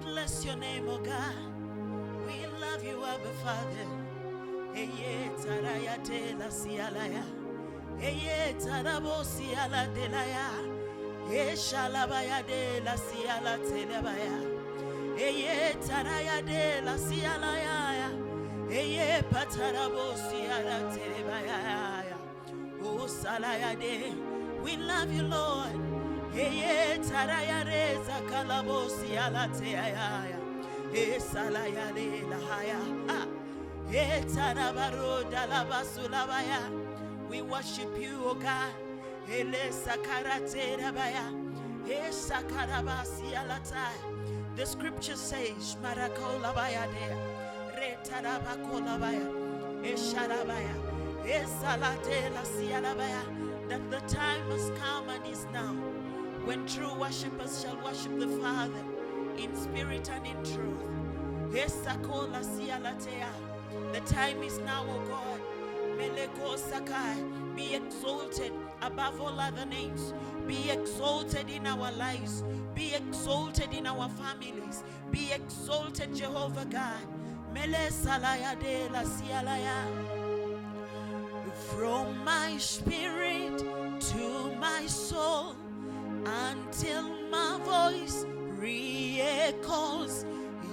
bless your name, oh God. We love you, Abba Father. Eye taraya de la sialaya. Eye tarabo siala de la ya. Ye shalabaya de la siala telebaya. Eye taraya de la sialaya. Eye patarabo siala telebaya. Oh salaya de. We love you, Lord. Eye taraya reza kalabo siala teaya. E salaya de la haya. We worship you, O God. The scripture says, that the time must come and is now when true worshippers shall worship the Father in spirit and in truth. The time is now, O God. Be exalted above all other names. Be exalted in our lives. Be exalted in our families. Be exalted, Jehovah God. From my spirit to my soul, until my voice re-echoes,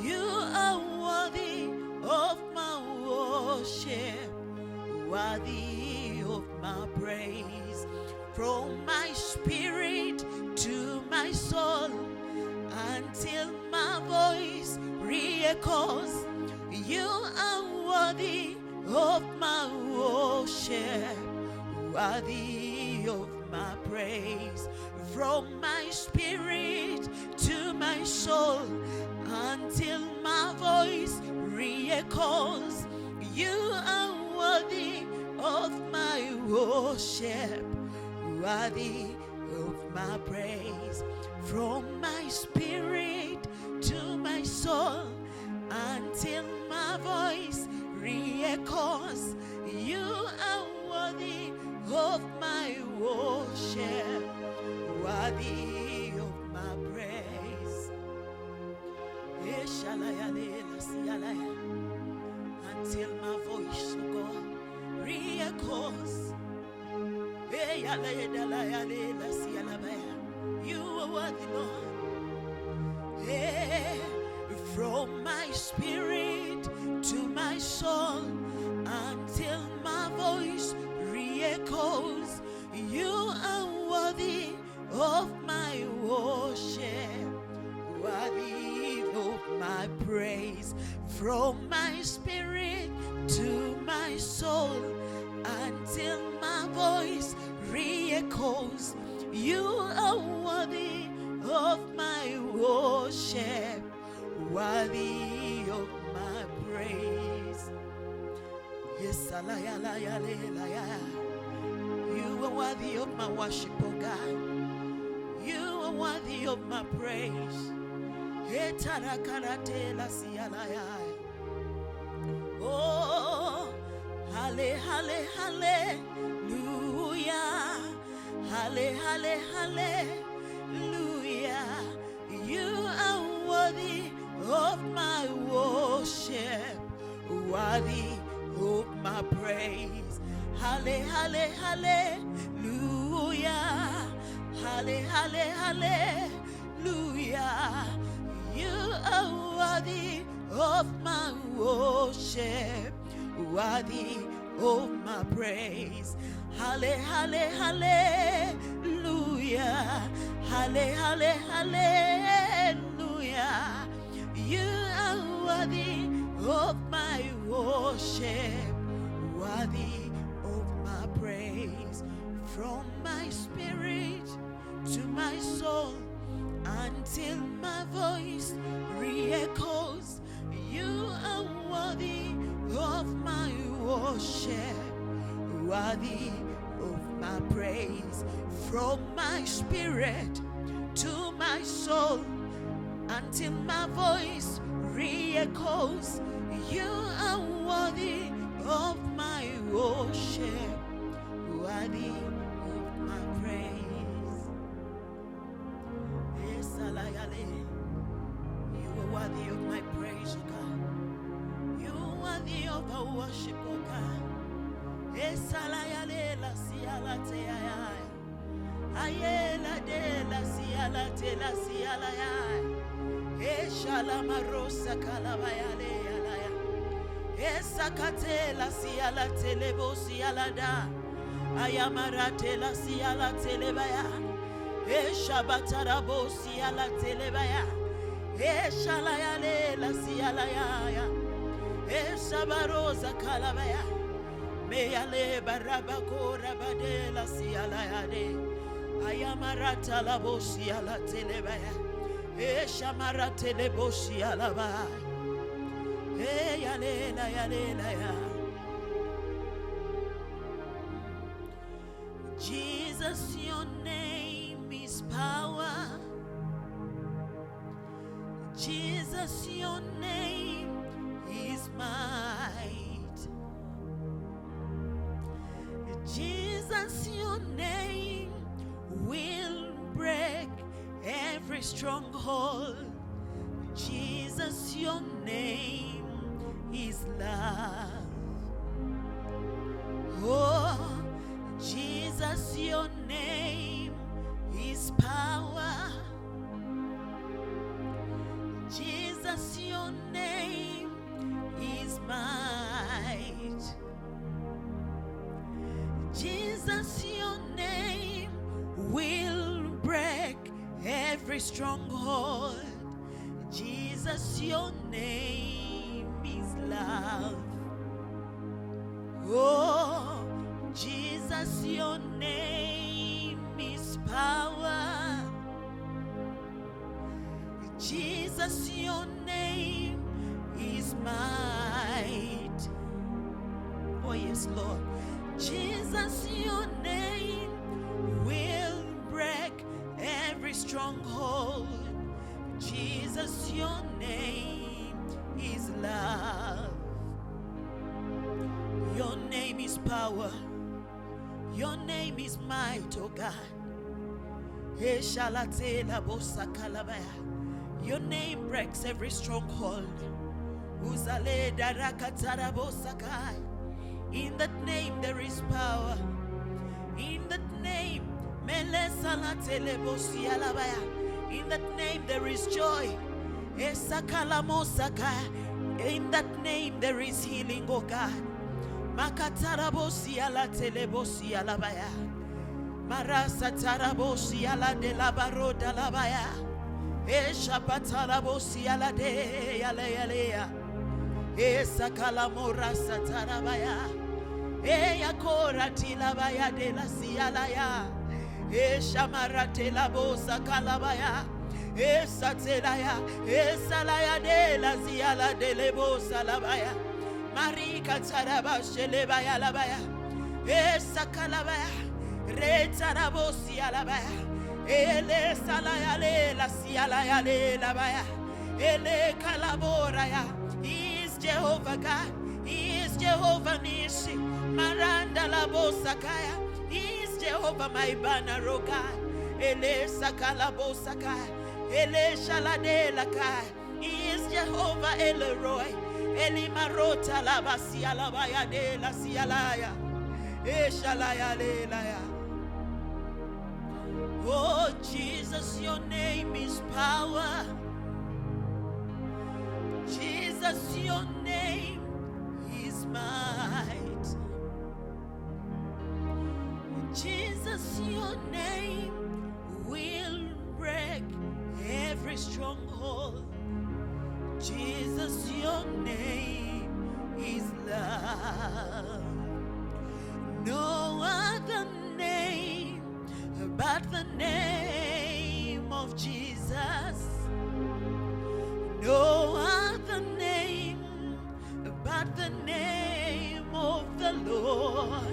you are worthy of my worship, worthy of my praise. From my spirit to my soul, until my voice re-echoes, you are worthy of my worship, worthy of my praise. From my spirit to my soul, until my voice re-echoes, you are worthy of my worship, worthy of my praise. From my spirit to my soul, until my voice re-echoes, you are worthy of my worship, worthy of my praise. Until my voice, oh God, re-echoes, you are worthy, Lord. From my spirit to my soul, until my voice re-echoes, you are worthy of my worship, worthy of my praise. From my spirit to my soul, until my voice re-echoes, you are worthy of my worship, worthy of my praise. Yes, you are worthy of my worship, oh God. You are worthy of my praise. Oh, hallelujah, hallelujah. You are worthy of my worship, worthy of my praise. Hallelujah, hallelujah. You are worthy of my worship, worthy of my praise. Hallelujah, hallelujah. You are worthy of my worship, worthy of my praise. From my spirit to my soul, until my voice re-echoes, you are worthy of my worship, worthy of my praise. From my spirit to my soul, until my voice re-echoes, you are worthy of my worship, worthy of my praise. You are of our worship, oh God. Esalaya lela siala te ya. Ayela de la siala te la siala ya. Eshala marosa kalabaya le ya ya. Esakate la siala telebo siala da. Ayamarate la siala telebaya. Eshabatarabo siala telebaya. Eshalaya le la siala ya. Eshabarosa kalabaya. Meyale barabako rabade la siala ya de. Ayamarata la bosia la telebaya. Eshamarate le bosia la ba. Yale la yale la ya. Jesus, your name is power. Jesus, your name is might. Jesus, your name will break every stronghold. Jesus, your name is love. Oh, Jesus, your name is power. Jesus, your name is might. Jesus, your name will break every stronghold. Jesus, your name is love. Oh, Jesus, your name is power. Jesus, your name is might. Oh yes, Lord. Jesus, your name will break every stronghold. Jesus, your name is love. Your name is power. Your name is might, oh God. Your name breaks every stronghold. In that name there is power. In that name, in that name there is joy. In that name there is healing, oh God. Makatarabosi ala telebosi alabaya. Marasa tarabosi ala de la baroda labaya. Eshabatarabosi ala de yalea. Esakalamora satarabaya. Eyakora tilabaya de la sialaya. Eshamarate la bosa kalabaya. Esatelaya. Esalaya de la ziala de lebosa labaya. Marika taraba shelebaya labaya. Esakalabaya. Retarabosi alabaya. Ele salaya le la sialaya le labaya. Ele kalaboraya. He is Jehovah God. He is Jehovah Nishi. Maranda la bosakaya. He is Jehovah my banner, oh God. Ele sakala bosakaya. Ele shalade lakaya. He is Jehovah Elroy. Elimarota la basia la baya de la sialaya. Eshalaya le laya. Oh Jesus, your name is power. Jesus, your name is might. Jesus, your name will break every stronghold. Jesus, your name is love. No other name but the name of Jesus. No other name but the name of the Lord.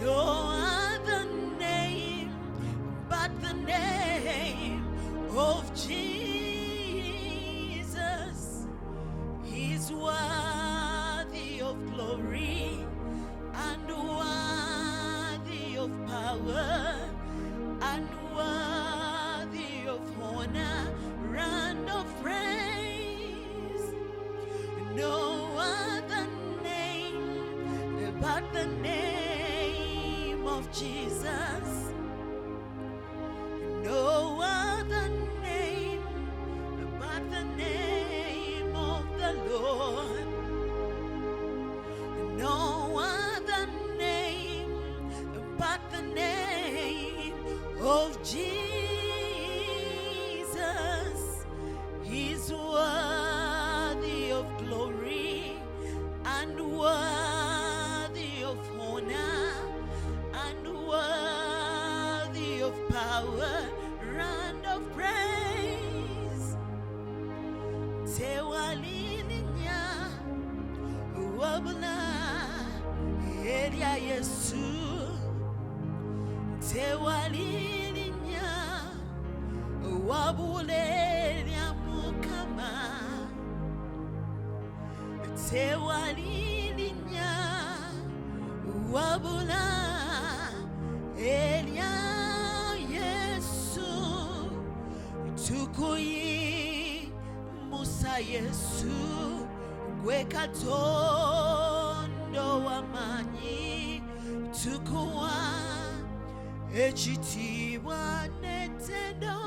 No other name but the name of Jesus. He's worthy of glory and worthy of power and worthy of honor and of praise. No Jesus, no other name but the name of the Lord. No other name but the name of Jesus. He's worthy of glory and worthy of honor and worthy of power and of praise. Tewalilinya wabula elia Yesu. Tewalilinya wabulelia mukama. Tewalilinya wabula elia Yesu. Tukuyi Musa Yesu gwe katondo wamanyi. Tukuwa ekitiibwa n'ettendo.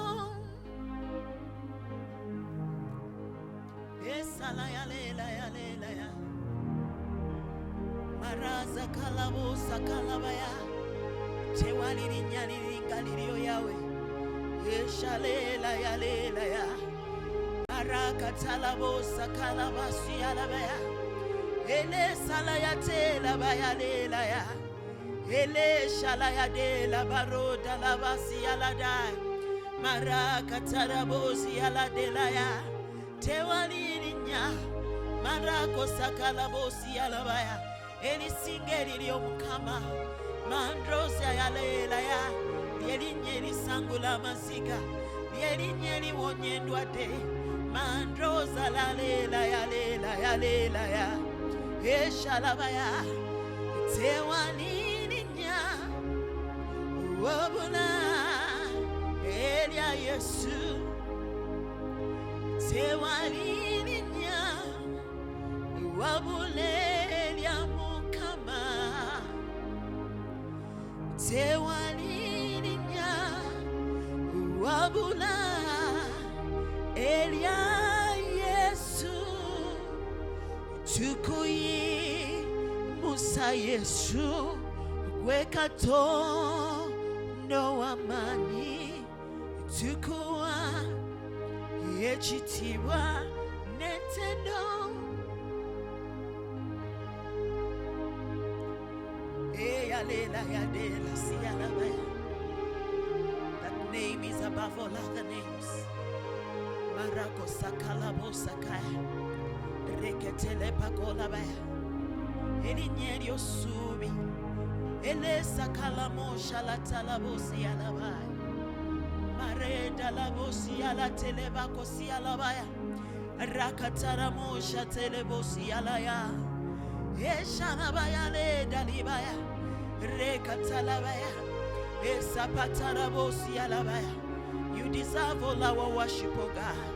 Esalaya leelaya leelaya maraza kalabuusa kalabaya. Tewali linnya liringa liryo yawe. Eshaleelaya leelaya maraka talabuusa kalabasi yalabaya. Ele salaya telabaya leelaya. Ele shalaya de la baroda la basi aladai. Maraka tarabosi aladelaya. Tewalilinya marako sakalabosi alabaya. Eli singeri liyo mukama mandrosi ayalelaya. Lielinye li sangula masiga. Lielinye li wonyendwa de. Mandrosa la lelaya lelaya lelaya. Eshalabaya. Tewalilinya wabula elia Yesu. Tewalilinya wabulelia mukama. Tewalilinya wabula elia Yesu. Tukuyi Musa Yesu gwe katondo wamanyi. Tukuwa ekitiibwa n'ettendo. Eyaleelaya deela siyalabaya. That name is above all other names. Marako sakalabo sakaya reketele pakolabaya. Elinnya eryosuubi elesakalamu shalatalabosi yalabaya. Mareda labosi yalatelebako yalabaya. Rakataramu shatelebosi yalaya. Eshalabaya ledalibaya. Rekatalabaya. Esapatarabosi yalabaya. You deserve all our worship, O God.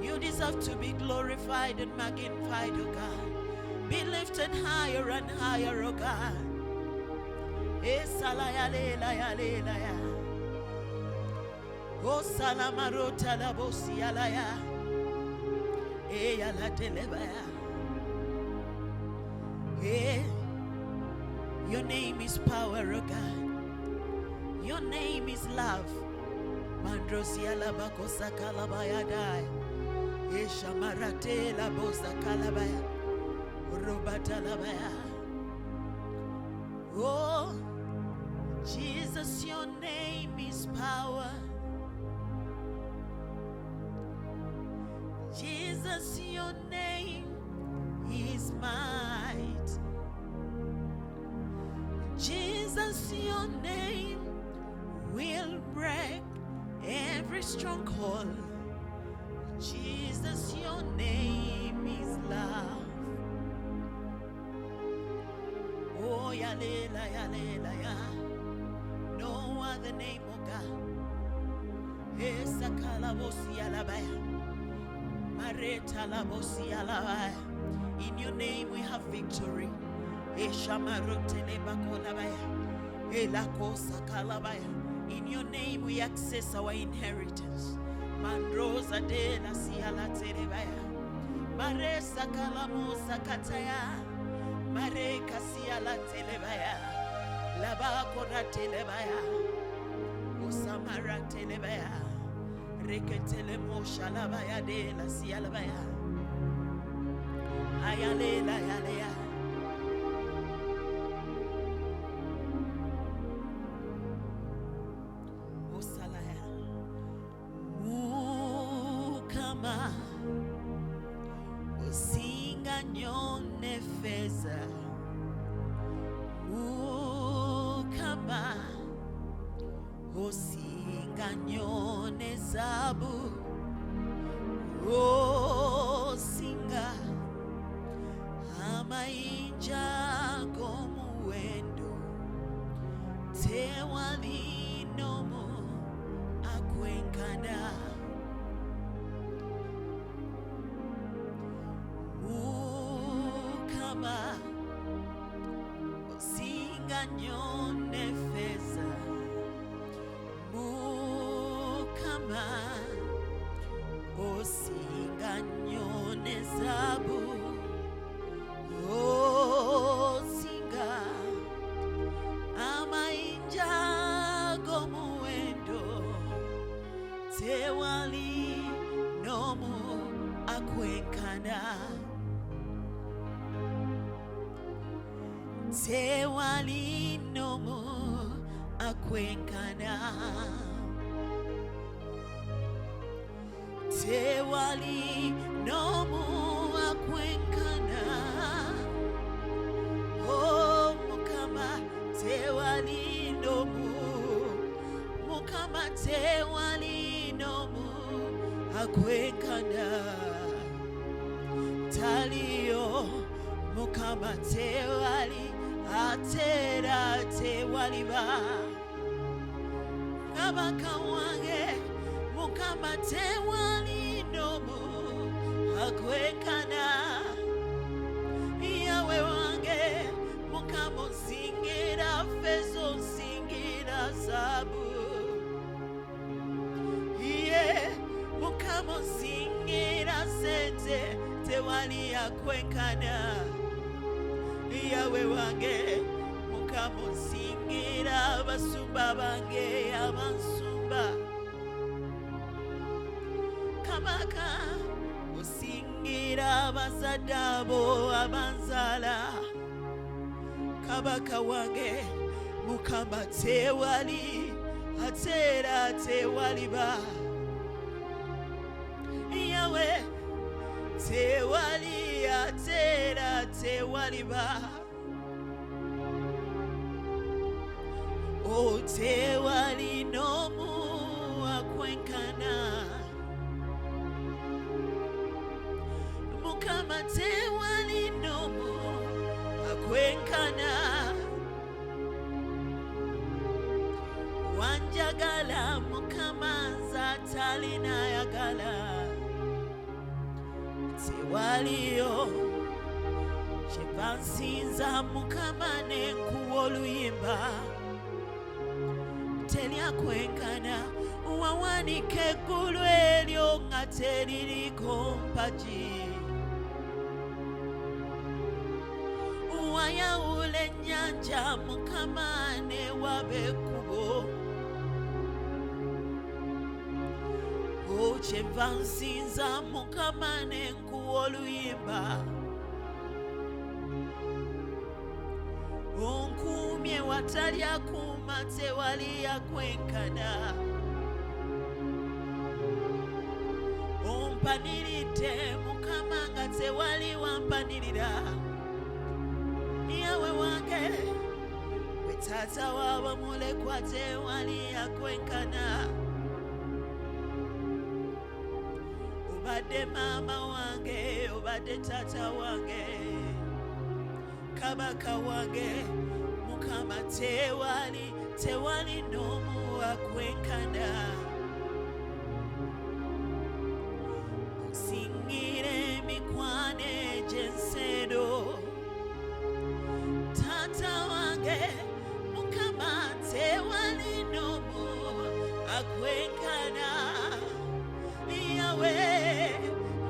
You deserve to be glorified and magnified, O God. Be lifted higher and higher, O God. Esalaya lelaya lelaya. O salamarota la bosi alaya. Eyala telebaya. Your name is power, O God. Your name is love. Mandrosi alabako sakalabaya dai. Eshamarate la bosa kalabaya. Robatalabaya. Oh, Jesus, your name is power. Jesus, your name is might. Jesus, your name will break every stronghold. Jesus, your name is love. Oh, yalela, yalela, ya. No other name, oh God. Esakala bosi alabaya. Mareta la bosi alabaya. In your name we have victory. Eshamarote le bakolabaya. Elakosa kalabaya. In your name we access our inheritance. Mandrosa de la siala terebaya. Maresa kalamosa kataya. Mare kasiala telebaya. Labakora telebaya. Usamara telebaya. Reketele moshalabaya de la sialabaya. Ayale la yalea. Osalaya. Mukama. Usinga nyone feza. Mukama. Usinga nyone zabu. Osinga. Amainja gomuendo tewali nomo akwenkana Mukama osinga nyone feza Mukama osinga nyone zabu Osinga amainja gomuendo tewali nomu akwenkana tewali nomu akwenkana tewali nomu akwenkana Oh Mukama tewali nomu Mukama tewali nomu akwenkana Talio Mukama tewali atera tewali ba Kabaka wange Mukama tewali nomu akwenkana Yawe wange Mukama singira fezo singira zabu Mukama singira sente tewali akwenkana Yawe wange Mukama singira basumba bange abansumba Kabaka usingira bazadabo abanzala Kabaka wange Mukama tewali atera tewali ba Yawe tewali atera tewali ba O tewali nomu akwenkana Mukama tewali nomu akwenkana Wanjagala Mukama zatalina yagala Tewaliyo Chevansinza Mukama nenkuwoluyimba Telia kwenkana Wawanike gulu elyo nga teririko mpaji Wayawule nyanja Mukama ne wabekubo Chevansinza Mukama nenkuwoluyimba Onkumye watali akuma tewali akwenkana Ompanirite Mukama nga tewali wampanirira Yawe wange we tata wabamulekwa tewali akwenkana Obade mama wange obade tata wange Kabaka wange Mukama tewali nomu akwenkana Singire mikwane jensedo Tata wange Mukama akwenkana yawe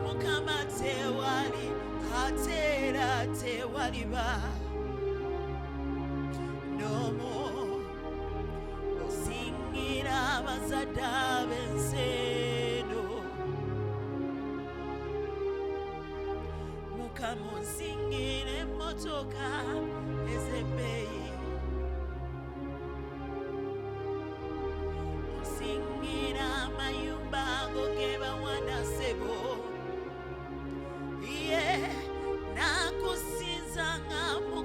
mukama tewali atera tewaliba nomo osingira abazadde ab'enseno mukama onsingire emmotoka ez'ebbeeyi